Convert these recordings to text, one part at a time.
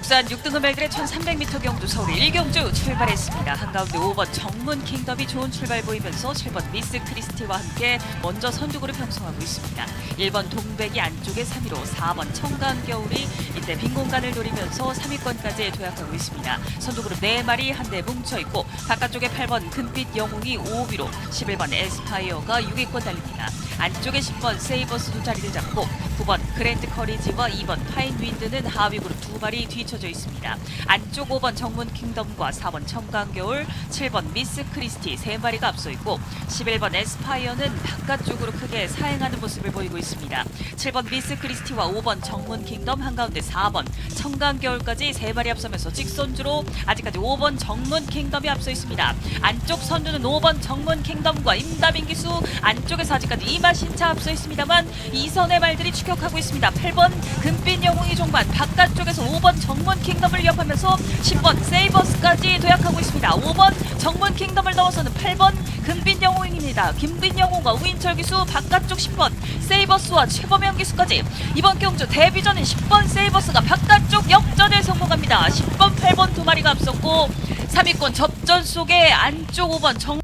국산 6등급 말들의 1300m 경주 서울 1경주 출발했습니다. 한가운데 5번 정문 킹덤이 좋은 출발 보이면서 7번 미스 크리스티와 함께 먼저 선두그룹 형성하고 있습니다. 1번 동백이 안쪽에 3위로 4번 청강겨울이 이때 빈 공간을 노리면서 3위권까지 도약하고 있습니다. 선두그룹 4마리 한대 뭉쳐있고 바깥쪽에 8번 금빛 영웅이 5위로 11번 에스파이어가 6위권 달립니다. 안쪽에 10번 세이버스도 자리를 잡고 9번 그랜드 커리지와 2번 파인윈드는 하위 그룹 2마리 뒤쳐져 있습니다. 안쪽 5번 정문 킹덤과 4번 청강겨울, 7번 미스 크리스티 3마리가 앞서 있고 11번 에스파이어는 바깥쪽으로 크게 사행하는 모습을 보이고 있습니다. 7번 미스 크리스티와 5번 정문 킹덤 한가운데 4번 청강겨울까지 3마리 앞서면서 직선주로 아직까지 5번 정문 킹덤이 앞서 있습니다. 안쪽 선두는 5번 정문 킹덤과 임다빈 기수, 안쪽에서 아직까지 이마신차 앞서 있습니다만 2선의 말들이 추격하고 있습니다. 8번 금빛 영웅이 종반, 바깥쪽에서 5번 정문 킹덤을 위협하면서 10번 세이버스까지 도약하고 있습니다. 5번 정문 킹덤을 넘어서는 8번 금빛 영웅입니다. 김빛 영웅과 우인철 기수, 바깥쪽 10번 세이버스와 최범영 기수까지 이번 경주 데뷔전인 10번 세이버스가 바깥쪽 역전에 성공합니다. 10번 8번 2마리가 앞섰고 3위권 접전 속에 안쪽 5번 정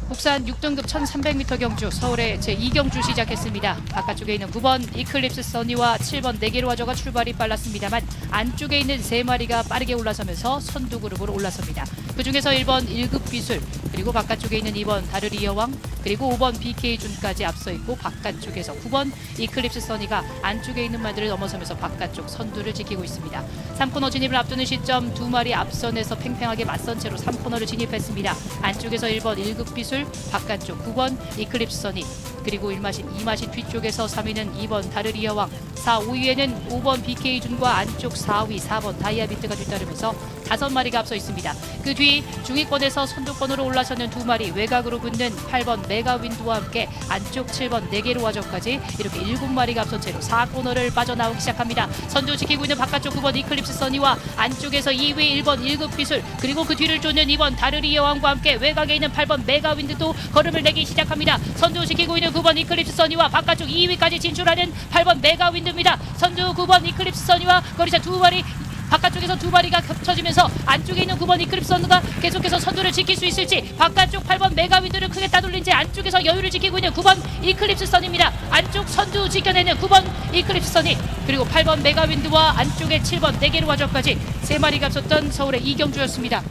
국산 6등급 1300m 경주 서울의 제2경주 시작했습니다. 바깥쪽에 있는 9번 이클립스 써니와 7번 네게로와저가 출발이 빨랐습니다만 안쪽에 있는 3마리가 빠르게 올라서면서 선두 그룹으로 올라섭니다. 그중에서 1번 1급 비술, 그리고 바깥쪽에 있는 2번 다르리 여왕, 그리고 5번 BK준까지 앞서 있고 바깥쪽에서 9번 이클립스 써니가 안쪽에 있는 말들을 넘어서면서 바깥쪽 선두를 지키고 있습니다. 3코너 진입을 앞두는 시점 2마리 앞선에서 팽팽하게 맞선 채로 3코너를 진입했습니다. 안쪽에서 1번 1급 비술, 바깥쪽 9번 이클립스 써니, 그리고 2마신 뒤쪽에서 3위는 2번 다르리 여왕, 4, 5위에는 5번 BK준과 안쪽 4위 4번 다이아비트가 뒤따르면서 5마리가 앞서 있습니다. 그 뒤 중위권에서 선두권으로 올라서는 2마리, 외곽으로 붙는 8번 메가윈드와 함께 안쪽 7번 네게로와저까지 이렇게 7마리가 앞선 채로 4코너를 빠져나오기 시작합니다. 선두 지키고 있는 바깥쪽 9번 이클립스 써니와 안쪽에서 2위 1번 1급 비술, 그리고 그 뒤를 쫓는 2번 다르리 여왕과 함께 외곽에 있는 8번 메가윈드도 걸음을 내기 시작합니다. 선두 지키고 있는 9번 이클립스 써니와 바깥쪽 2위까지 진출하는 8번 메가윈드입니다. 선두 9번 이클립스 써니와 거리차 2마리, 바깥쪽에서 2마리가 겹쳐지면서 안쪽에 있는 9번 이클립스 선수가 계속해서 선두를 지킬 수 있을지, 바깥쪽 8번 메가윈드를 크게 따돌린 채 안쪽에서 여유를 지키고 있는 9번 이클립스 선입니다. 안쪽 선두 지켜내는 9번 이클립스 선이, 그리고 8번 메가윈드와 안쪽에 7번 네게로와저까지 3마리가 앞섰던 서울의 이경주였습니다.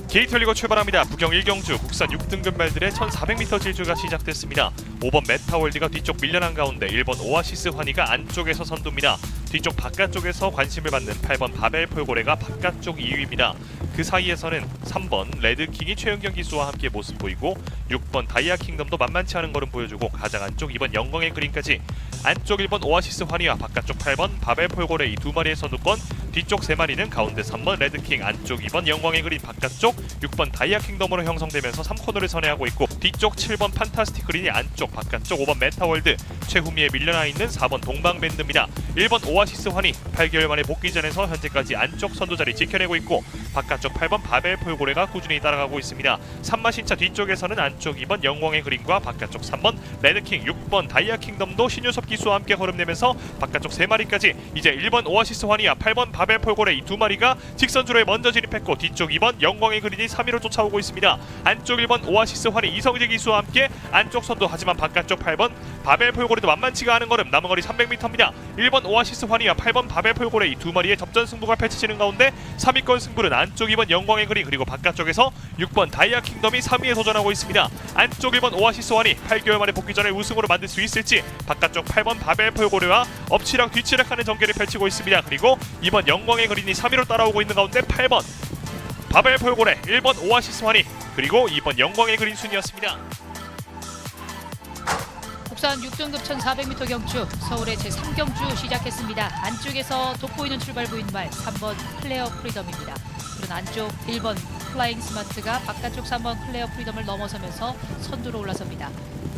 게이트 열리고 출발합니다. 부경 1경주 국산 6등급 말들의 1400m 질주가 시작됐습니다. 5번 메타월드가 뒤쪽 밀려난 가운데 1번 오아시스 환희가 안쪽에서 선두입니다. 뒤쪽 바깥쪽에서 관심을 받는 8번 바벨 폴고레가 바깥쪽 2위입니다. 그 사이에서는 3번 레드킹이 최은경 기수와 함께 모습 보이고 6번 다이아 킹덤도 만만치 않은 걸음 보여주고 가장 안쪽 2번 영광의 그린까지 안쪽 1번 오아시스 환희와 바깥쪽 8번 바벨 폴고레 이 2마리의 선두권, 뒤쪽 3마리는 가운데 3번 레드킹, 안쪽 2번 영광의 그린, 바깥쪽 6번 다이아 킹덤으로 형성되면서 3코너를 선회하고 있고 뒤쪽 7번 판타스틱 그린이 안쪽, 바깥쪽 5번 메타월드, 최후미에 밀려나 있는 4번 동방밴드입니다. 1번 오아시스 환희 8개월 만에 복귀전에서 현재까지 안쪽 선두 자리 지켜내고 있고 바깥쪽 8번 바벨 폴고레가 꾸준히 따라가고 있습니다. 3마신차 뒤쪽에서는 안쪽 2번 영광의 그린과 바깥쪽 3번 레드킹, 6번 다이아 킹덤도 신유섭 기수와 함께 걸음내면서 바깥쪽 3마리까지 이제 1번 오아시스 환희와 8번 바벨 폴고레 이 2마리가 직선주로에 먼저 진입했고 뒤쪽 2번 영광의 그린이 3위로 쫓아오고 있습니다. 안쪽 1번 오아시스 환희 이성재 기수와 함께 안쪽 선두, 하지만 바깥쪽 8번 바벨 폴고레도 만만치가 않은 걸음, 남은 거리 300m입니다. 1번 오아시스 환희와 8번 바벨 폴고레 이 2마리의 접전 승부가 펼쳐지는 가운데 3위권 승부는 안쪽 2번 영광의 그린, 그리고 바깥쪽에서 6번 다이아 킹덤이 3위에 도전하고 있습니다. 안쪽 1번 오아시스 환희 8개월 만에 복귀전을 우승으로 만들 수 있을지, 바깥쪽 8번 바벨 폴고레와 엎치락 뒤치락하는 전개를 펼치고 있습니다. 그리고 2번 영광의 그린이 3위로 따라오고 있는 가운데 8번 바벨 폴고레, 1번 오아시스 환희, 그리고 2번 영광의 그린 순이었습니다. 국산 6등급 1400m 경주 서울의 제3경주 시작했습니다. 안쪽에서 돋보이는 출발 보인 말 3번 클레어 프리덤입니다. 그런 안쪽 1번 플라잉 스마트가 바깥쪽 3번 클레어 프리덤을 넘어서면서 선두로 올라섭니다.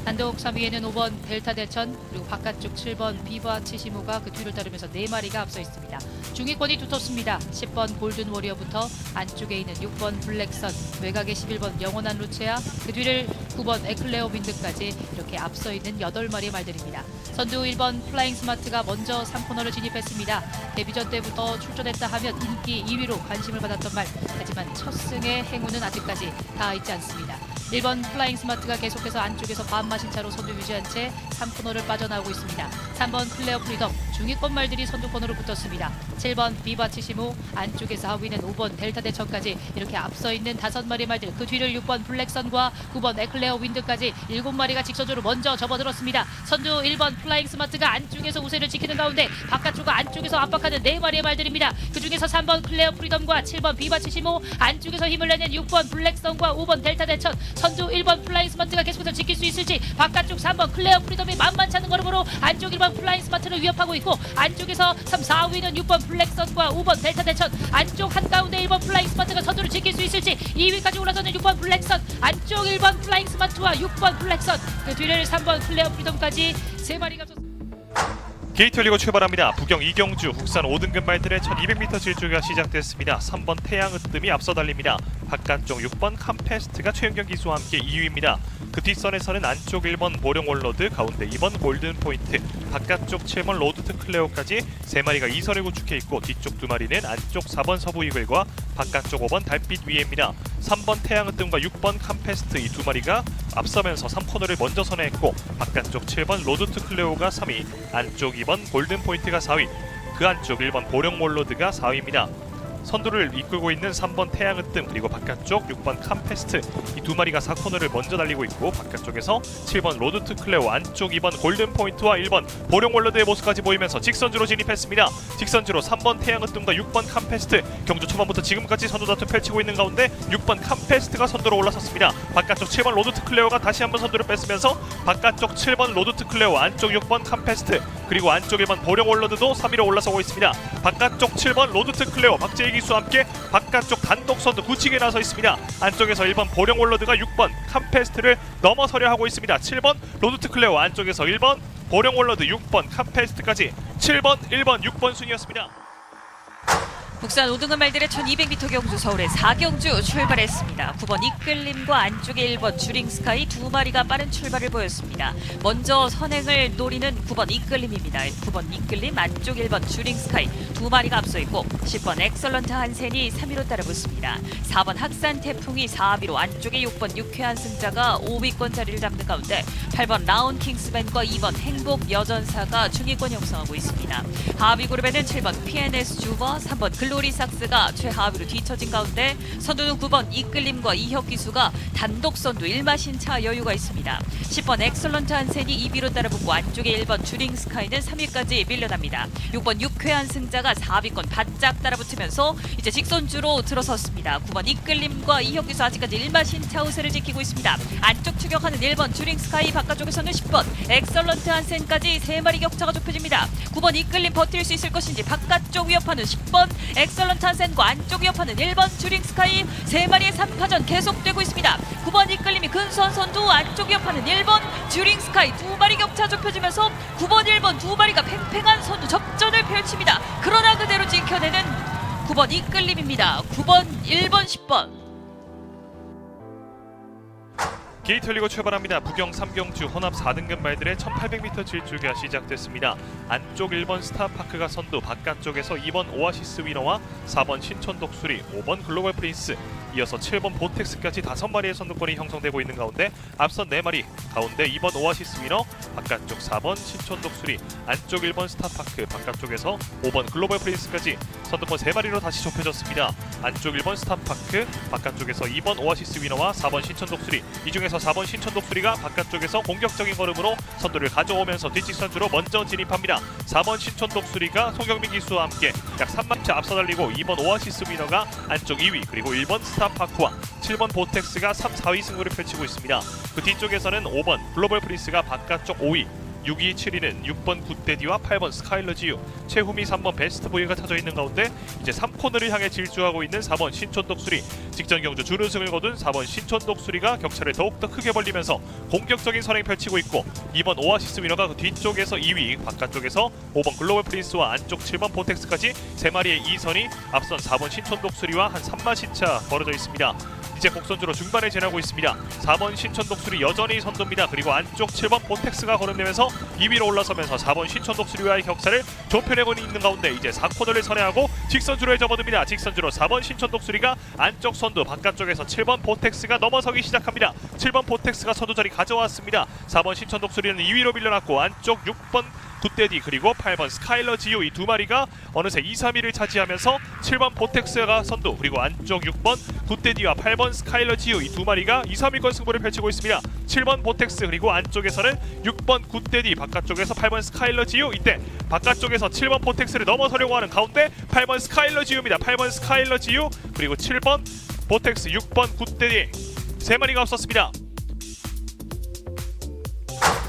단독 3위에는 5번 델타 대천, 그리고 바깥쪽 7번 비바 치시무가 그 뒤를 따르면서 4마리가 앞서 있습니다. 중위권이 두텁습니다. 10번 골든 워리어부터 안쪽에 있는 6번 블랙선, 외곽에 11번 영원한 루체아, 그 뒤를 9번 에클레어 윈드까지 이렇게 앞서 있는 8마리의 말들입니다. 선두 1번 플라잉 스마트가 먼저 3코너를 진입했습니다. 데뷔전 때부터 출전했다 하면 인기 2위로 관심을 받았던 말. 하지만 첫 승의 행운은 아직까지 닿아 있지 않습니다. 1번 플라잉 스마트가 계속해서 안쪽에서 반마신 차로 선두 유지한 채 3코너를 빠져나오고 있습니다. 3번 클레어 프리덤 중위권 말들이 선두 코너로 붙었습니다. 7번 비바치시모 안쪽에서 4위는 5번 델타 대천까지 이렇게 앞서 있는 5마리 말들, 그 뒤를 6번 블랙선과 9번 에클레어 윈드까지 7마리가 직선으로 먼저 접어들었습니다. 선두 1번 플라잉 스마트가 안쪽에서 우세를 지키는 가운데 바깥쪽과 안쪽에서 압박하는 4마리의 말들입니다. 그중에서 3번 클레어 프리덤과 7번 비바치시모 안쪽에서 힘을 내는 6번 블랙선과 5번 델타 대천, 선두 1번 플라잉 스마트가 계속해서 지킬 수 있을지, 바깥쪽 3번 클레어 프리덤이 만만치 않은 걸음으로 안쪽 1번 플라잉 스마트를 위협하고 있고, 안쪽에서 3, 4위는 6번 블랙선과 5번 델타 대천, 안쪽 한가운데 1번 플라잉 스마트가 선두를 지킬 수 있을지, 2위까지 올라서는 6번 블랙선, 안쪽 1번 플라잉 스마트와 6번 블랙선, 그 뒤를 3번 클레어 프리덤까지 3마리가 게이트 열리고 출발합니다. 부경 이경주 국산 5등급 말들의 1200m 질주가 시작됐습니다. 3번 태양으뜸이 앞서 달립니다. 바깥쪽 6번 캄페스트가 최은경 기수와 함께 2위입니다. 그 뒷선에서는 안쪽 1번 보령 월러드, 가운데 2번 골든포인트, 바깥쪽 7번 로드트 클레오까지 3마리가 2선을 구축해 있고, 뒤쪽 2마리는 안쪽 4번 서부 이글과 바깥쪽 5번 달빛 위에입니다. 3번 태양으뜸과 6번 캄페스트 이 2마리가 앞서면서 3코너를 먼저 선회했고, 바깥쪽 7번 로드트 클레오가 3위, 안쪽 2번 골든포인트가 4위, 그 안쪽 1번 보령 월러드가 4위입니다. 선두를 이끌고 있는 3번 태양으뜸, 그리고 바깥쪽 6번 캄페스트 이 2마리가 4코너를 먼저 달리고 있고, 바깥쪽에서 7번 로드트 클레오, 안쪽 2번 골든포인트와 1번 보령 월러드의 모습까지 보이면서 직선주로 진입했습니다. 직선주로 3번 태양으뜸과 6번 캄페스트, 경주 초반부터 지금까지 선두 다투 펼치고 있는 가운데 6번 캄페스트가 선두로 올라섰습니다. 바깥쪽 7번 로드트 클레오가 다시 한번 선두를 뺐으면서 바깥쪽 7번 로드트 클레오, 안쪽 6번 캄페스트, 그리고 안쪽 1번 보령 월러드도 3위로 올라서고 있습니다. 바깥쪽 7번 로드트 클레오 박재희 기수와 함께 바깥쪽 단독 선두 굳히게 나서 있습니다. 안쪽에서 1번 보령 월러드가 6번 캄페스트를 넘어서려 하고 있습니다. 7번 로드트 클레오, 안쪽에서 1번 보령 월러드, 6번 캄페스트까지 7번, 1번, 6번 순이었습니다. 국산 5등급 말들의 1200m 경주 서울의 4경주 출발했습니다. 9번 이끌림과 안쪽에 1번 주링스카이 2마리가 빠른 출발을 보였습니다. 먼저 선행을 노리는 9번 이끌림입니다. 9번 이끌림, 안쪽 1번 주링스카이 2마리가 앞서 있고, 10번 엑설런트 한센이 3위로 따라붙습니다. 4번 학산 태풍이 4위로, 안쪽에 6번 유쾌한 승자가 5위권 자리를 잡는 가운데 8번 라운 킹스맨과 2번 행복 여전사가 중위권 형성하고 있습니다. 하위 그룹에는 7번 PNS 주버, 3번 글로리삭스가 최하위로 뒤처진 가운데 선두는 9번 이끌림과 이혁 기수가 단독 선두 1마신차 여유가 있습니다. 10번 엑설런트 한센이 2위로 따라붙고, 안쪽에 1번 주링스카이는 3위까지 밀려납니다. 6번 유쾌한 승자가 4위권 바짝 따라붙으면서 이제 직선주로 들어섰습니다. 9번 이끌림과 이혁 기수 아직까지 1마신차 우세를 지키고 있습니다. 안쪽 추격하는 1번 주링스카이, 바깥쪽에서는 10번 엑설런트 한센까지 3마리 격차가 좁혀집니다. 9번 이끌림 버틸 수 있을 것인지, 바깥쪽 위협하는 10번 엑설런트 한센과 안쪽 위협하는 1번 주링스카이 3마리의 3파전 계속되고 있습니다. 9번 이끌림이 근소한 선두, 안쪽 위협하는 1번 주링스카이 2마리 격차 좁혀지면서 9번 1번 2마리가 팽팽한 선두 접전을 펼칩니다. 그러나 그대로 지켜내는 9번 이끌림입니다. 9번, 1번, 10번. 게이트 열리고 출발합니다. 부경 3경주 혼합 4등급 말들의 1800m 질주가 시작됐습니다. 안쪽 1번 스타파크가 선두, 바깥쪽에서 2번 오아시스 위너와 4번 신촌 독수리, 5번 글로벌 프린스, 이어서 7번 보텍스까지 5마리의 선두권이 형성되고 있는 가운데 앞선 4마리, 가운데 2번 오아시스 위너, 바깥쪽 4번 신촌 독수리, 안쪽 1번 스타파크, 바깥쪽에서 5번 글로벌 프린스까지 선두권 3마리로 다시 좁혀졌습니다. 안쪽 1번 스타파크, 바깥쪽에서 2번 오아시스 위너와 4번 신촌 독수리, 이 중에서 4번 신촌 독수리가 바깥쪽에서 공격적인 걸음으로 선두를 가져오면서 뒷직선주로 먼저 진입합니다. 4번 신촌 독수리가 송경민 기수와 함께 약 3마차 앞서 달리고, 2번 오아시스 위너가 안쪽 2위, 그리고 1번 스타파크와 7번 보텍스가 3, 4위 승부를 펼치고 있습니다. 그 뒤쪽에서는 5번 글로벌 프린스가 바깥쪽 5위, 6위, 7위는 6번 굿데디와 8번 스카일러 지유, 최후미 3번 베스트 보이가 찾아 있는 가운데 이제 3코너를 향해 질주하고 있는 4번 신촌 독수리, 직전 경주 준우승을 거둔 4번 신촌 독수리가 격차를 더욱더 크게 벌리면서 공격적인 선행 펼치고 있고, 2번 오아시스 위너가 그 뒤쪽에서 2위, 바깥쪽에서 5번 글로벌 프린스와 안쪽 7번 보텍스까지 3마리의 2선이 앞선 4번 신촌 독수리와 한 3마신차 벌어져 있습니다. 이제 곡선주로 중반에 지나고 있습니다. 4번 신천독수리 여전히 선두입니다. 그리고 안쪽 7번 보텍스가 걸음내면서 2위로 올라서면서 4번 신천독수리와의 격차를 좁혀내고 있는 가운데 이제 4코너를 선회하고 직선주로에 접어듭니다. 직선주로 4번 신천독수리가 안쪽 선두, 바깥쪽에서 7번 보텍스가 넘어서기 시작합니다. 7번 보텍스가 선두 자리 가져왔습니다. 4번 신천독수리는 2위로 밀려났고 안쪽 6번 굿데디 그리고 8번 스카일러 지오 이 두 마리가 어느새 2, 3위를 차지하면서 7번 보텍스가 선두, 그리고 안쪽 6번 굿데디와 8번 스카일러 지오 이 두 마리가 2, 3위권 승부를 펼치고 있습니다. 7번 보텍스 그리고 안쪽에서는 6번 굿데디, 바깥쪽에서 8번 스카일러 지오. 이때 바깥쪽에서 7번 보텍스를 넘어서려고 하는 가운데 8번 스카일러 지오입니다. 8번 스카일러 지오 그리고 7번 보텍스, 6번 굿데디 세 마리가 없었습니다.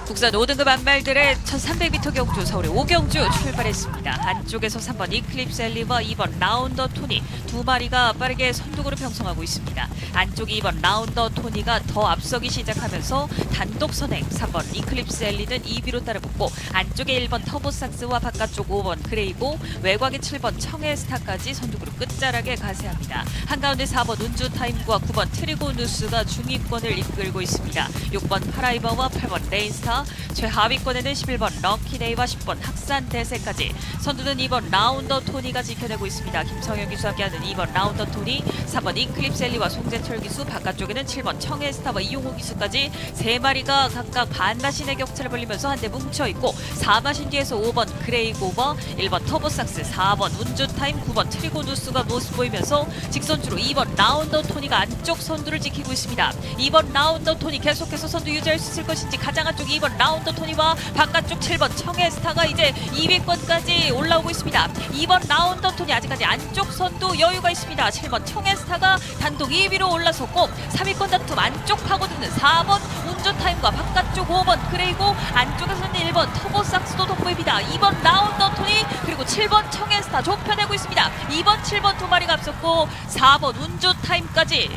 국산 5등급 안말들의 1300m 경주 서울의 5경주 출발했습니다. 안쪽에서 3번 이클립스 엘리와 2번 라운더 토니 두 마리가 빠르게 선두구를 편성하고 있습니다. 안쪽 2번 라운더 토니가 더 앞서기 시작하면서 단독 선행, 3번 이클립스 엘리는 2위로 따라붙고 안쪽에 1번 터보삭스와 바깥쪽 5번 그레이고 외곽의 7번 청해스타까지 선두구를 끝자락에 가세합니다. 한가운데 4번 운주타임과 9번 트리고 누스가 중위권을 이끌고 있습니다. 6번 파라이버와 8번 레인스타, 최하위권에는 11번 럭키데이와 10번 학산대세까지 선두는 2번 라운더 토니가 지켜내고 있습니다. 김성현 기수 함께하는 2번 라운더 토니, 3번 이클립스 엘리와 송재철 기수, 바깥쪽에는 7번 청해스타와 이용호 기수까지 세 마리가 각각 반마신의 격차를 벌리면서 한데 뭉쳐있고 4마신 뒤에서 5번 그레이고버, 1번 터보삭스, 4번 운주타임, 9번 트리고누스가 모습 보이면서 직선주로 2번 라운더 토니가 안쪽 선두를 지키고 있습니다. 2번 라운더 토니 계속해서 선두 유지할 수 있을 것인지 가장 안쪽 2번 라운더 토니와 바깥쪽 7번 청해스타가 이제 2위권까지 올라오고 있습니다. 2번 라운더 토니 아직까지 안쪽 선두 여유가 있습니다. 7번 청해스타가 단독 2위로 올라섰고 3위권 다툼 안쪽 파고드는 4번 운주타임과 바깥쪽 5번 그레이고 안쪽에서는 1번 터보삭스도 돋보입니다. 2번 라운더 토니 그리고 7번 청해스타 좁혀내고 있습니다. 2번 7번 두 마리가 앞섰고 4번 운주타임까지.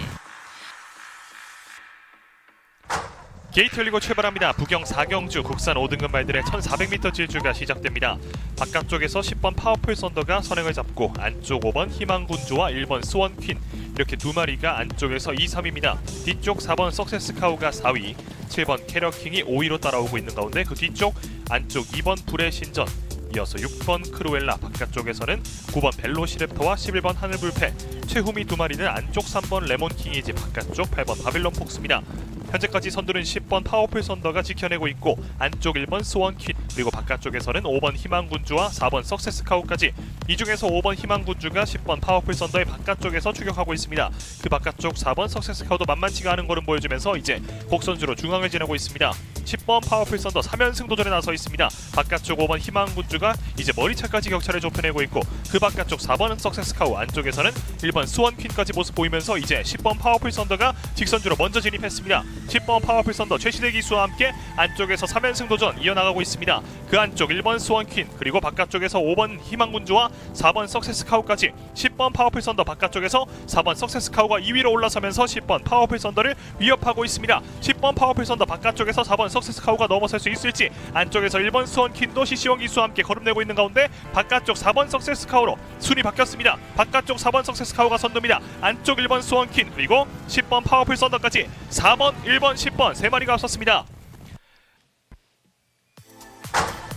게이트 열리고 출발합니다. 부경 4경주 국산 5등급 말들의 1400m 질주가 시작됩니다. 바깥쪽에서 10번 파워풀 썬더가 선행을 잡고 안쪽 5번 희망군주와 1번 스원퀸 이렇게 두 마리가 안쪽에서 2, 3위입니다. 뒤쪽 4번 석세스카우가 4위, 7번 캐러킹이 5위로 따라오고 있는 가운데 그 뒤쪽 안쪽 2번 불의 신전, 이어서 6번 크루엘라, 바깥쪽에서는 9번 벨로시랩터와 11번 하늘불패, 최후미 두 마리는 안쪽 3번 레몬킹이지 바깥쪽 8번 바빌론 폭스입니다. 현재까지 선두는 10번 파워풀 선더가 지켜내고 있고 안쪽 1번 스원퀸 그리고 바깥쪽에서는 5번 희망군주와 4번 석세스카우까지, 이 중에서 5번 희망군주가 10번 파워풀 선더의 바깥쪽에서 추격하고 있습니다. 그 바깥쪽 4번 석세스카우도 만만치가 않은 걸음 보여주면서 이제 곡선주로 중앙을 지나고 있습니다. 10번 파워풀 선더 3연승 도전에 나서 있습니다. 바깥쪽 5번 희망군주가 이제 머리차까지 격차를 좁혀내고 있고 그 바깥쪽 4번은 석세스카우, 안쪽에서는 1번 스원퀸까지 모습 보이면서 이제 10번 파워풀 선더가 직선주로 먼저 진입했습니다. 10번 파워풀 선더 최시대 기수와 함께 안쪽에서 3연승 도전 이어나가고 있습니다. 그 안쪽 1번 스원퀸 그리고 바깥쪽에서 5번 희망군주와 4번 석세스카우까지 10번 파워풀 선더 바깥쪽에서 4번 석세스카우가 2위로 올라서면서 10번 파워풀 선더를 위협하고 있습니다. 10번 파워풀 선더 바깥쪽에서 4번 석세스카우가 넘어설 수 있을지, 안쪽에서 1번 스원퀸도 시시원 기수와 함께 걸음내고 있는 가운데 바깥쪽 4번 석세스카우로 순위 바뀌었습니다. 바깥쪽 4번 석세스카우가 선두입니다. 안쪽 1번 스원퀸 그리고 10번 파워풀 선더까지 4번, 1번, 10번 세 마리가 앞섰습니다.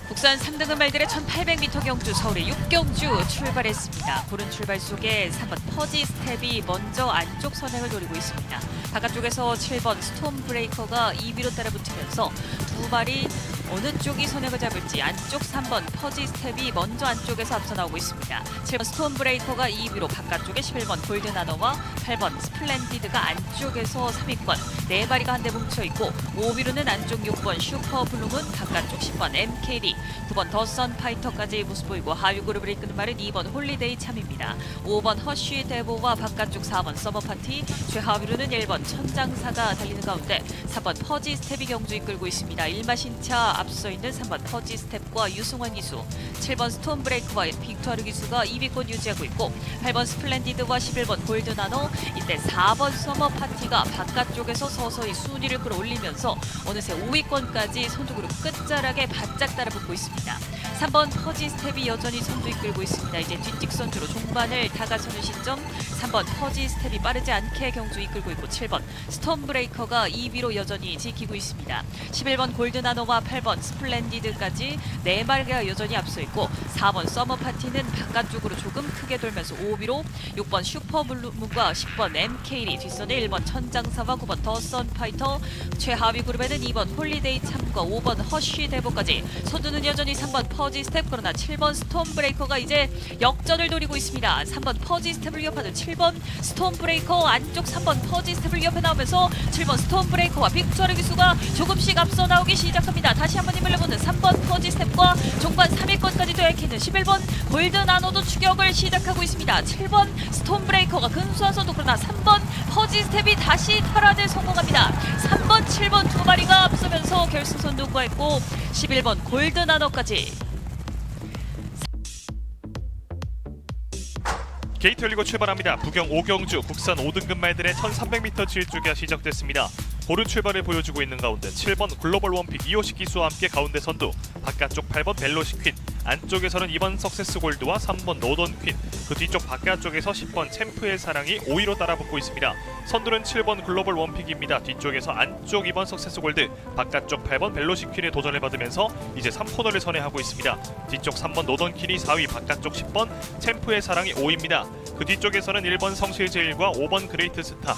국산 3등급 말들의 1800m 경주 서울의 6경주 출발했습니다. 고른 출발 속에 3번 퍼지 스텝이 먼저 안쪽 선행을 노리고 있습니다. 바깥쪽에서 7번 스톰 브레이커가 2위로 따라붙으면서 두 마리 어느 쪽이 선행을 잡을지 안쪽 3번 퍼지 스텝이 먼저 안쪽에서 앞서 나오고 있습니다. 7번 스톰 브레이커가 2위로, 바깥쪽에 11번 골든 아너와 8번 스플렌디드가 안쪽에서 3위권 4마리가 한데 뭉쳐있고 5위로는 안쪽 6번 슈퍼 블룸은, 바깥쪽 10번 MKD, 9번 더선 파이터까지 모습 보이고 하위 그룹을 이끄는 말은 2번 홀리데이 참입니다. 5번 허쉬 데보와 바깥쪽 4번 서머 파티, 최하위로는 1번 천장사가 달리는 가운데 3번 퍼지 스텝이 경주 이끌고 있습니다. 1마신차 앞서 있는 3번 퍼지 스텝과 유승환 기수, 7번 스톰 브레이크와 빅투아르 기수가 2위권 유지하고 있고 8번 스플렌디드와 11번 골든 아너, 이때 4번 서머 파티가 바깥쪽에서 서서히 순위를 끌어올리면서 어느새 5위권까지 선두그룹 끝자락에 바짝 따라붙고 있습니다. 3번 퍼지 스텝이 여전히 선두 이끌고 있습니다. 이제 뒷직선주로 종반을 다가서는 시점 3번 퍼지 스텝이 빠르지 않게 경주 이끌고 있고 7번 스톰브레이커가 2위로 여전히 지키고 있습니다. 11번 골드나노와 8번 스플렌디드까지 4마리가 여전히 앞서 있고 4번 서머파티는 바깥쪽으로 조금 크게 돌면서 5위로 6번 슈퍼블루문과 10번 MK리 뒷선에 1번 천장사와 9번 더 선파이터 최하위 그룹에는 2번 홀리데이 참과 5번 허쉬 대보까지 선두는 여전히 3번 퍼지 스텝 그러나 7번 스톰브레이커가 이제 역전을 노리고 있습니다. 3번 퍼지 스텝을 위협하는 7번 스톰브레이커 안쪽 3번 퍼지 스텝을 위협해 나오면서 7번 스톰브레이커와 빅투어의 기수가 조금씩 앞서 나오기 시작합니다. 다시 한번 힘을 내보는 3번 퍼지 스텝과 종반 3위권까지도 얽히는 11번 골드나노도 추격을 시작하고 있습니다. 7번 스톰브레이커가 근소한 선두 그러나 3번 퍼지 스텝이 다시 탈환에 성공합니다. 3번, 7번 두 마리가 앞서면서 결승선 녹과했고 11번 골드나노까지 게이트 열리고 출발합니다. 부경 5경주 국산 5등급 말들의 1300m 질주가 시작됐습니다. 고른 출발을 보여주고 있는 가운데 7번 글로벌 원픽 이호식 기수와 함께 가운데 선두, 바깥쪽 8번 벨로시 퀸, 안쪽에서는 2번 석세스 골드와 3번 노던 퀸, 그 뒤쪽 바깥쪽에서 10번 챔프의 사랑이 5위로 따라붙고 있습니다. 선두는 7번 글로벌 원픽입니다. 뒤쪽에서 안쪽 2번 석세스 골드, 바깥쪽 8번 벨로시 퀸의 도전을 받으면서 이제 3코너를 선회하고 있습니다. 뒤쪽 3번 노던 퀸이 4위, 바깥쪽 10번 챔프의 사랑이 5위입니다. 그 뒤쪽에서는 1번 성실제일과 5번 그레이트 스타,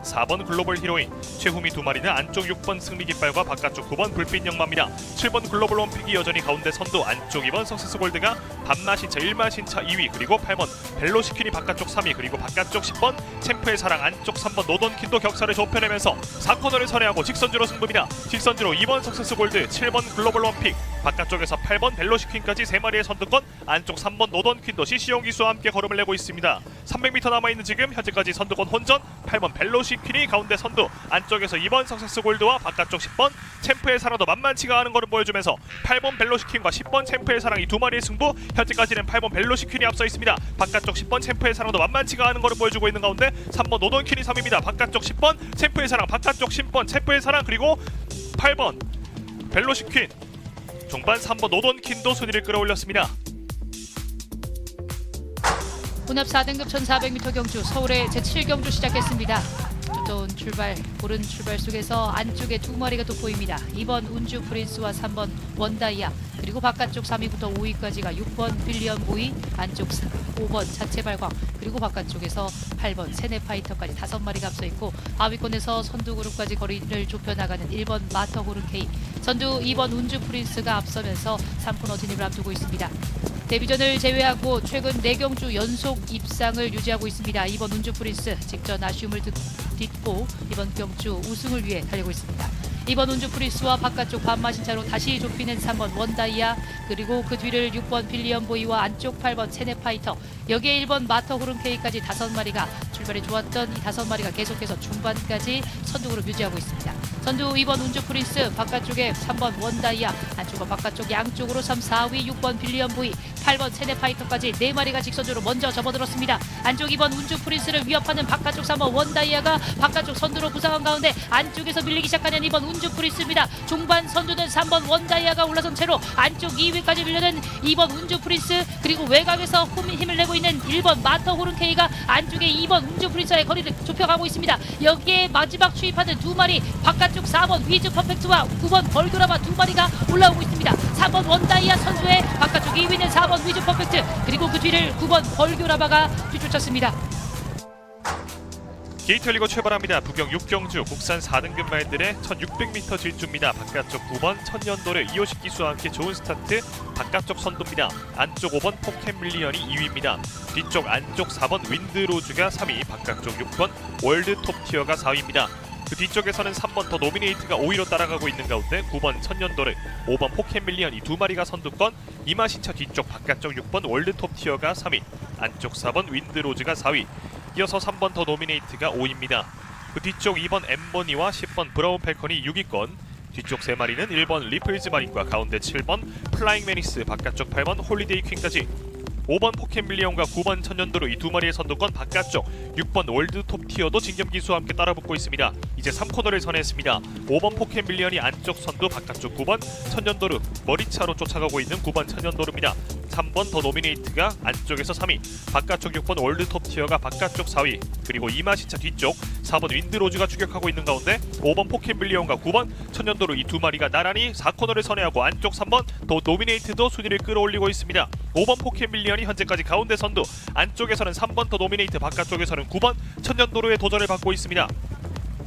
4번 글로벌 히로인, 최후미 두 마리는 안쪽 6번 승리깃발과 바깥쪽 9번 불빛 영마입니다. 7번 글로벌 원픽이 여전히 가운데 선두, 안쪽 2번 석세스 골드가 반마신차 1마신차 2위, 그리고 8번 벨로시퀸이 바깥쪽 3위, 그리고 바깥쪽 10번 챔프의 사랑, 안쪽 3번 노던킨도 격차를 좁혀내면서 4코너를 선회하고 직선주로 승부입니다. 직선주로 2번 석세스 골드, 7번 글로벌 원픽, 바깥쪽에서 8번 벨로시퀸까지 3마리의 선두권, 안쪽 3번 노던퀸도 CC용 기수와 함께 걸음을 내고 있습니다. 300m 남아있는 지금 현재까지 선두권 혼전, 8번 벨로시퀸이 가운데 선두, 안쪽에서 2번 석세스 골드와 바깥쪽 10번 챔프의 사랑도 만만치가 않은 걸음 보여주면서 8번 벨로시퀸과 10번 챔프의 사랑이 두 마리의 승부, 현재까지는 8번 벨로시퀸이 앞서 있습니다. 바깥쪽 10번 챔프의 사랑도 만만치가 않은 걸음 보여주고 있는 가운데 3번 노던퀸이 3위입니다. 바깥쪽 10번 챔프의 사랑, 바깥쪽 10번 챔프의 사랑, 그리고 8번 벨로시퀸, 종반 3번 노던퀸도 순위를 끌어올렸습니다. 혼합 4등급 1400m 경주 서울의 제7경주 시작했습니다. 두터운 출발, 고른 출발 속에서 안쪽에 두 마리가 돋보입니다. 2번 운주 프린스와 3번 원다이아, 그리고 바깥쪽 3위부터 5위까지가 6번 빌리언 보이, 안쪽 5번 자체 발광, 그리고 바깥쪽에서 8번 세네파이터까지 5마리가 앞서 있고 하위권에서 선두 그룹까지 거리를 좁혀나가는 1번 마터 고르케이, 선두 2번 운주 프린스가 앞서면서 3코너 진입을 앞두고 있습니다. 데뷔전을 제외하고 최근 4경주 연속 입상을 유지하고 있습니다. 2번 운주 프린스 직전 아쉬움을 딛고 이번 경주 우승을 위해 달리고 있습니다. 2번 운주 프린스와 바깥쪽 반마신차로 다시 좁히는 3번 원다이아, 그리고 그 뒤를 6번 빌리언 보이와 안쪽 8번 세네파이터, 여기에 1번 마터 호른케이까지 5마리가 출발이 좋았던 이 5마리가 계속해서 중반까지 선두 그룹 유지하고 있습니다. 선두 2번 운주 프린스, 바깥쪽에 3번 원다이아, 안쪽과 바깥쪽 양쪽으로 3, 4위 6번 빌리언 보이, 8번 세네파이터까지 4마리가 직선주로 먼저 접어들었습니다. 안쪽 2번 운주 프린스를 위협하는 바깥쪽 3번 원다이아가 바깥쪽 선두로 부상한 가운데 안쪽에서 밀리기 시작하는 2번 운주 프린스입니다. 중반 선두는 3번 원다이아가 올라선 채로 안쪽 2위까지 밀려는 2번 운주 프린스, 그리고 외곽에서 힘을 내고 있는 1번 마터 호른케이가 안쪽에 2번 운주 프린스와의 거리를 좁혀가고 있습니다. 여기에 마지막 추입하는 두 마리, 바깥쪽 4번 위즈 퍼펙트와 9번 벌그라바 두 마리가 올라오고 있습니다. 3번 원다이아 선수의 바깥쪽 2위는 4번 위즈 퍼펙트, 그리고 그 뒤를 9번 벌그라바가 뒤쫓았습니다. 게이트 열리고 출발합니다. 부경 6경주 국산 4등급 말들의 1600m 질주입니다. 바깥쪽 9번 천년도를 이호식 기수와 함께 좋은 스타트, 바깥쪽 선두입니다. 안쪽 5번 포켓 밀리언이 2위입니다. 뒤쪽 안쪽 4번 윈드로즈가 3위, 바깥쪽 6번 월드 톱티어가 4위입니다. 그 뒤쪽에서는 3번 더 노미네이트가 5위로 따라가고 있는 가운데 9번 천년도를, 5번 포켓 밀리언이 두 마리가 선두권, 이마신차 뒤쪽 바깥쪽 6번 월드 톱티어가 3위, 안쪽 4번 윈드로즈가 4위, 이어서 3번 더 노미네이트가 5위입니다. 그 뒤쪽 2번 엠버니와 10번 브라운 펠컨이 6위권, 뒤쪽 3마리는 1번 리플즈 마린과 가운데 7번 플라잉 매니스, 바깥쪽 8번 홀리데이 퀸까지 5번 포켓 밀리언과 9번 천년도로 이 두 마리의 선두권, 바깥쪽 6번 월드 톱티어도 진겸기수와 함께 따라붙고 있습니다. 이제 3코너를 선회했습니다. 5번 포켓 밀리언이 안쪽 선두, 바깥쪽 9번 천년도로 머리차로 쫓아가고 있는 9번 천년도로입니다. 3번 더 노미네이트가 안쪽에서 3위, 바깥쪽 6번 월드 톱티어가 바깥쪽 4위, 그리고 이마시차 뒤쪽 4번 윈드로즈가 추격하고 있는 가운데 5번 포켓밀리언과 9번 천년도로 이 두 마리가 나란히 4코너를 선회하고 안쪽 3번 더 노미네이트도 순위를 끌어올리고 있습니다. 5번 포켓밀리언이 현재까지 가운데 선두, 안쪽에서는 3번 더 노미네이트, 바깥쪽에서는 9번 천년도로의 도전을 받고 있습니다.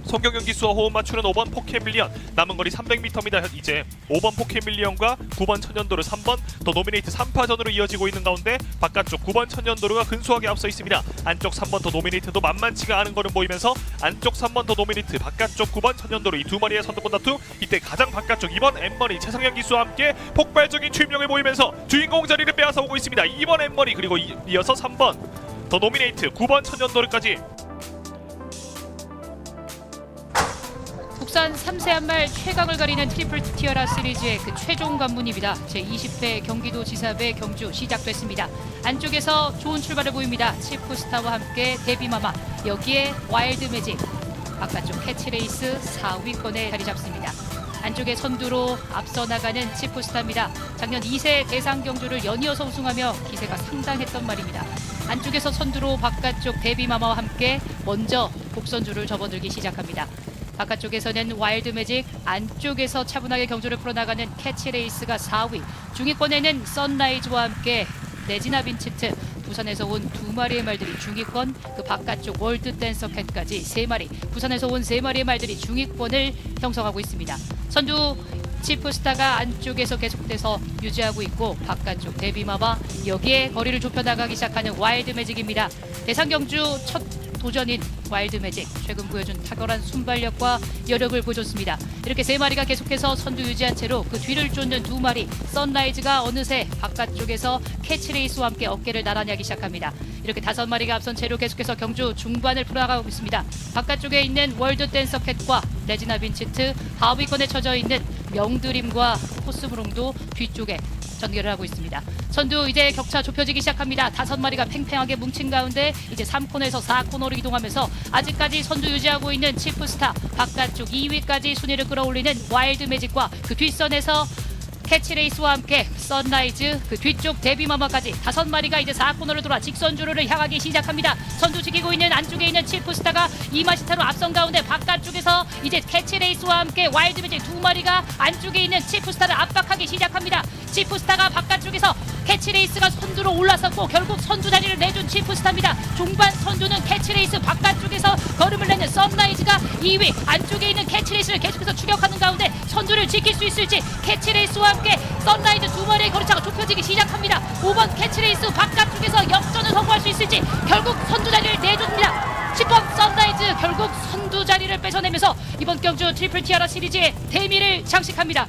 송경영 기수와 호흡 맞추는 5번 포켓밀리언, 남은 거리 300m입니다. 이제 5번 포켓밀리언과 9번 천년도로, 3번 더 노미네이트 3파전으로 이어지고 있는 가운데 바깥쪽 9번 천년도로가 근소하게 앞서 있습니다. 안쪽 3번 더 노미네이트도 만만치가 않은 걸음 보이면서 안쪽 3번 더 노미네이트, 바깥쪽 9번 천년도로 이 두 마리의 선두권 다툼. 이때 가장 바깥쪽 2번 엠머리 최성현 기수와 함께 폭발적인 출명을 보이면서 주인공 자리를 빼앗아 오고 있습니다. 2번 엠머리 그리고 이어서 3번 더 노미네이트, 9번 천년도로까지. 국산 3세 한말 최강을 가리는 트리플 티어라 시리즈의 그 최종 관문입니다. 제20회 경기도지사배 경주 시작됐습니다. 안쪽에서 좋은 출발을 보입니다. 치프스타와 함께 데뷔마마, 여기에 와일드 매직, 바깥쪽 캐치레이스 4위권에 자리 잡습니다. 안쪽에 선두로 앞서 나가는 치프스타입니다. 작년 2세 대상 경주를 연이어서 우승하며 기세가 상당했던 말입니다. 안쪽에서 선두로 바깥쪽 데뷔마마와 함께 먼저 곡선주를 접어들기 시작합니다. 바깥쪽에서는 와일드 매직, 안쪽에서 차분하게 경주를 풀어나가는 캐치레이스가 4위, 중위권에는 선라이즈와 함께 레지나 빈치트, 부산에서 온 두 마리의 말들이 중위권, 그 바깥쪽 월드 댄서 캣까지 세 마리, 부산에서 온 세 마리의 말들이 중위권을 형성하고 있습니다. 선두 치프스타가 안쪽에서 계속돼서 유지하고 있고 바깥쪽 데뷔마마, 여기에 거리를 좁혀나가기 시작하는 와일드 매직입니다. 대상 경주 첫 도전인 와일드 매직, 최근 보여준 탁월한 순발력과 여력을 보여줬습니다. 이렇게 세 마리가 계속해서 선두 유지한 채로 그 뒤를 쫓는 두 마리, 선라이즈가 어느새 바깥쪽에서 캐치레이스와 함께 어깨를 나란히 하기 시작합니다. 이렇게 다섯 마리가 앞선 채로 계속해서 경주 중반을 풀어나가고 있습니다. 바깥쪽에 있는 월드 댄서 캣과 레지나 빈치트, 하위권에 처져 있는 명드림과 코스브롱도 뒤쪽에 전개를 하고 있습니다. 선두 이제 격차 좁혀지기 시작합니다. 다섯 마리가 팽팽하게 뭉친 가운데 이제 3코너에서 4코너로 이동하면서 아직까지 선두 유지하고 있는 치프스타, 바깥쪽 2위까지 순위를 끌어올리는 와일드 매직과 그 뒷선에서 캐치레이스와 함께 선라이즈, 그 뒤쪽 데뷔마마까지 다섯 마리가 이제 4코너를 돌아 직선주로를 향하기 시작합니다. 선두 지키고 있는 안쪽에 있는 치프스타가 이마시타로 앞선 가운데 바깥쪽에서 이제 캐치레이스와 함께 와일드 매직 두 마리가 안쪽에 있는 치프스타를 압박하기 시작합니다. 치프스타가 바깥쪽에서 캐치레이스가 선두로 올라섰고 결국 선두 자리를 내준 치프스타입니다. 중반 선두는 캐치레이스, 바깥쪽에서 걸음을 내는 선라이즈가 2위, 안쪽에 있는 캐치레이스를 계속해서 추격하는 가운데 선두를 지킬 수 있을지, 캐치레이스와 함께 선라이즈 두 마리의 거리차가 좁혀지기 시작합니다. 5번 캐치레이스 바깥쪽에서 역전을 성공할 수 있을지, 결국 선두 자리를 내줍니다. 10번 선라이즈 결국 선두 자리를 뺏어내면서 이번 경주 트리플 티아라 시리즈의 대미를 장식합니다.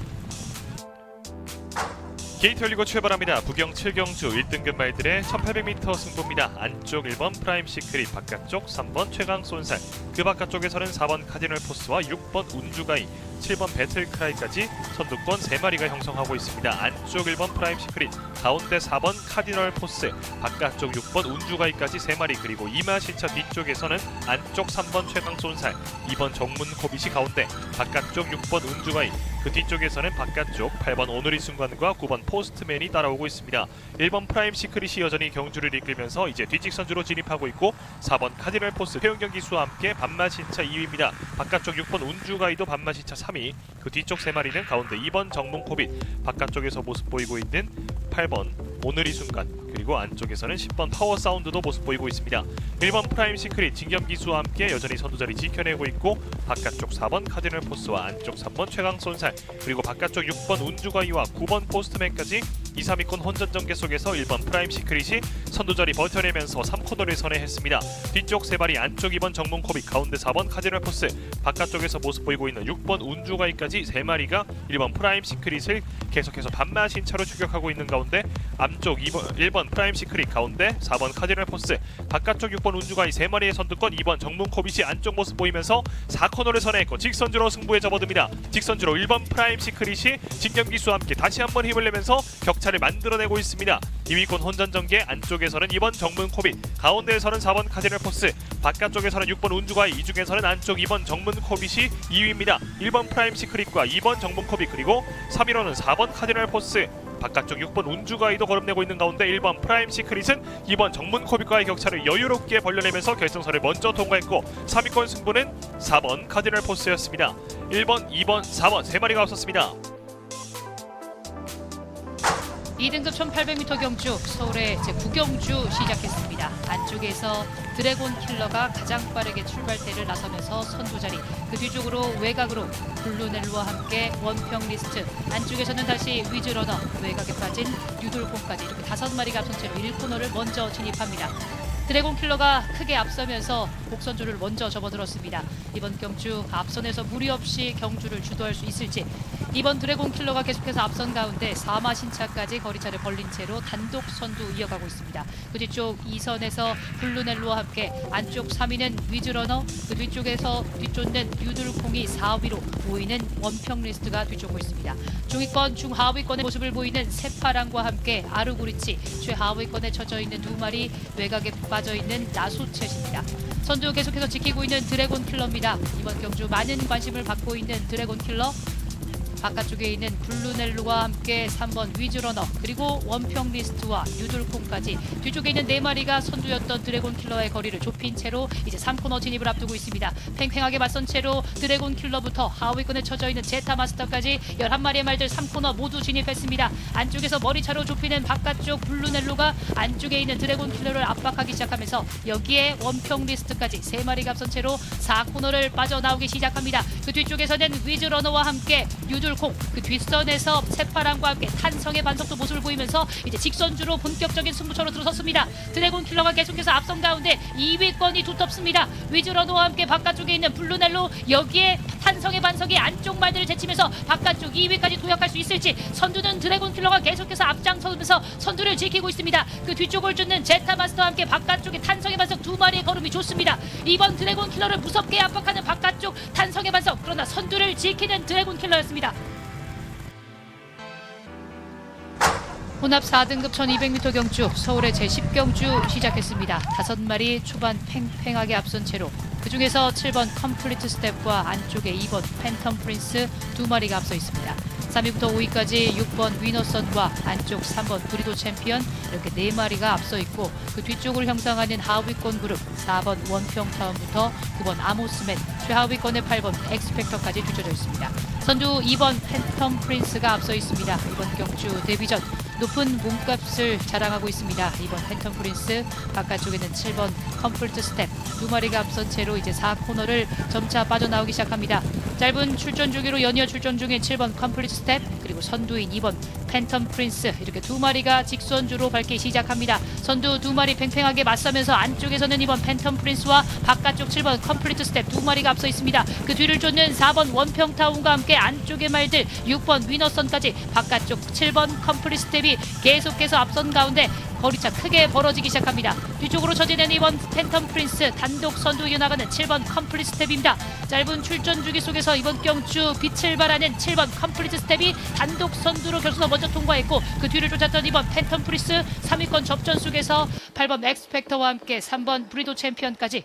게이트 열리고 출발합니다. 부경 7경주 1등급 말들의 1800m 승부입니다. 안쪽 1번 프라임 시크릿, 바깥쪽 3번 최강 쏜살, 그 바깥쪽에서는 4번 카디널 포스와 6번 운주가이, 7번 배틀크라이까지 선두권 3마리가 형성하고 있습니다. 안쪽 1번 프라임 시크릿, 가운데 4번 카디널 포스, 바깥쪽 6번 운주가이까지 3마리, 그리고 이마시차 뒤쪽에서는 안쪽 3번 최강 쏜살, 2번 정문 코빗이 가운데, 바깥쪽 6번 운주가이, 그 뒤쪽에서는 바깥쪽 8번 오늘의 순간과 9번 포스트맨이 따라오고 있습니다. 1번 프라임 시크릿이 여전히 경주를 이끌면서 이제 뒤직선주로 진입하고 있고, 4번 카디널 포스 최용경 기수와 함께 반마신차 2위입니다. 바깥쪽 6번 운주가이도 반마신차 3위, 그 뒤쪽 3마리는 가운데 2번 정문 코빗, 바깥쪽에서 모습 보이고 있는 8번 오늘의 순간, 그리고 안쪽에서는 10번 파워 사운드도 모습 보이고 있습니다. 1번 프라임 시크릿 진겸 기수와 함께 여전히 선두자리 지켜내고 있고, 바깥쪽 4번 카디널 포스와 안쪽 3번 최강 쏜살, 그리고 바깥쪽 6번 운주가이와 9번 포스트맨까지 2, 3위권 혼전 전개 속에서 1번 프라임 시크릿이 선두자리 버텨내면서 3코너를 선회했습니다. 뒤쪽 3마리, 안쪽 2번 정문 코빗, 가운데 4번 카디널 포스, 바깥쪽에서 모습 보이고 있는 6번 운주가이까지 3마리가 1번 프라임 시크릿을 계속해서 반마신차로 추격하고 있는 가운데, 앞쪽 1번 프라임 시크릿, 가운데 4번 카디널 포스, 바깥쪽 6번 운주가이 3마리의 선두권, 2번 정문 코빗이 안쪽 모습 보이면서 4코너를 선회했고 직선주로 승부에 접어듭니다. 직선주로 1번 프라임 시크릿이 진경기수와 함께 다시 한번 힘을 내면서 격차를 만들어내고 있습니다. 2위권 혼전 전개, 안쪽에서는 2번 정문 코빗, 가운데에서는 4번 카디널 포스, 바깥쪽에서는 6번 운주가이, 이 중에서는 안쪽 2번 정문 코빗이 2위입니다. 1번 프라임 시크릿과 2번 정문 코빗, 그리고 3위로는 4번 카디널 포스, 바깥쪽 6번 운주가이도 거름내고 있는 가운데 1번 프라임 시크릿은 2번 정문 코빅과의 격차를 여유롭게 벌려내면서 결승선을 먼저 통과했고 3위권 승부는 4번 카디널 포스였습니다. 1번, 2번, 4번 세 마리가 앞섰습니다. 2등급 1800m 경주 서울의 제9경주 시작했습니다. 안쪽에서 드래곤 킬러가 가장 빠르게 출발대를 나서면서 선두 자리, 그 뒤쪽으로 외곽으로 블루넬로와 함께 원평 리스트, 안쪽에서는 다시 위즈러너, 외곽에 빠진 유돌콘까지 이렇게 5마리가 앞선 채로 1코너를 먼저 진입합니다. 드래곤 킬러가 크게 앞서면서 곡선주를 먼저 접어들었습니다. 이번 경주 앞선에서 무리 없이 경주를 주도할 수 있을지, 이번 드래곤 킬러가 계속해서 앞선 가운데 4마 신차까지 거리차를 벌린 채로 단독 선두 이어가고 있습니다. 그 뒤쪽 2선에서 블루넬로와 함께 안쪽 3위는 위즈러너, 그 뒤쪽에서 뒤쫓는 유들콩이 4위로 보이는 원평 리스트가 뒤쫓고 있습니다. 중위권 중하위권의 모습을 보이는 새파랑과 함께 아르고리치, 최하위권에 처져 있는 2마리, 외곽에 빠져 있는 나소챗입니다. 선두 계속해서 지키고 있는 드래곤 킬러입니다. 이번 경주 많은 관심을 받고 있는 드래곤 킬러, 바깥쪽에 있는 블루넬루와 함께 3번 위즈러너, 그리고 원평 리스트와 유들콩까지 뒤쪽에 있는 4마리가 선두였던 드래곤 킬러의 거리를 좁힌 채로 이제 3코너 진입을 앞두고 있습니다. 팽팽하게 맞선 채로 드래곤 킬러부터 하위권에 처져 있는 제타 마스터까지 11마리의 말들 3코너 모두 진입했습니다. 안쪽에서 머리차로 좁히는 바깥쪽 블루넬루가 안쪽에 있는 드래곤 킬러를 압박하기 시작하면서 여기에 원평 리스트까지 3마리가 앞선 채로 4코너를 빠져나오기 시작합니다. 그 뒤쪽에서는 위즈러너와 함께 유들콩, 그 뒷선에서 새파랑과 함께 탄성의 반석도 모습을 보이면서 이제 직선주로 본격적인 승부처로 들어섰습니다. 드래곤 킬러가 계속해서 앞선 가운데 2위권이 두텁습니다. 위즈러너와 함께 바깥쪽에 있는 블루넬로, 여기에 탄성의 반석이 안쪽 말들을 제치면서 바깥쪽 2위까지 도약할 수 있을지, 선두는 드래곤 킬러가 계속해서 앞장서면서 선두를 지키고 있습니다. 그 뒤쪽을 쫓는 제타 마스터와 함께 바깥쪽에 탄성의 반석 2마리의 걸음이 좋습니다. 이번 드래곤 킬러를 무섭게 압박하는 바깥쪽 탄성의 반석, 그러나 선두를 지키는 드래곤 킬러였습니다. 혼합 4등급 1200m 경주 서울의 제10경주 시작했습니다. 5마리 초반 팽팽하게 앞선 채로 그중에서 7번 컴플리트 스텝과 안쪽에 2번 팬텀 프린스 2마리가 앞서 있습니다. 3위부터 5위까지 6번 위너선과 안쪽 3번 브리도 챔피언, 이렇게 4마리가 앞서 있고 그 뒤쪽을 형성하는 하위권 그룹 4번 원평타운부터 9번 아모스맨, 최하위권의 8번 엑스펙터까지 뒤쳐져 있습니다. 선두 2번 팬텀 프린스가 앞서 있습니다. 이번 경주 데뷔전 높은 몸값을 자랑하고 있습니다. 이번 팬텀 프린스, 바깥쪽에는 7번 컴플트 스텝 2마리가 앞선 채로 이제 4코너를 점차 빠져나오기 시작합니다. 짧은 출전 주기로 연이어 출전 중인 7번 컴플리트 스텝, 그리고 선두인 2번 팬텀 프린스, 이렇게 2마리가 직선주로 밟기 시작합니다. 선두 2마리 팽팽하게 맞서면서 안쪽에서는 2번 팬텀 프린스와 바깥쪽 7번 컴플리트 스텝 2마리가 앞서 있습니다. 그 뒤를 쫓는 4번 원평타운과 함께 안쪽의 말들 6번 위너선까지 바깥쪽 7번 컴플리트 스텝이 계속해서 앞선 가운데 거리차 크게 벌어지기 시작합니다. 뒤쪽으로 처지는 2번 팬텀 프린스, 단독 선두 이어나가는 7번 컴플리트 스텝입니다. 짧은 출전 주기 속에서 이번 경주 빛을 발하는 7번 컴플리트 스텝이 단독 선두로 결승을 먼저 통과했고 그 뒤를 쫓았던 2번 팬텀 프린스, 3위권 접전 속에서 8번 엑스펙터와 함께 3번 브리도 챔피언까지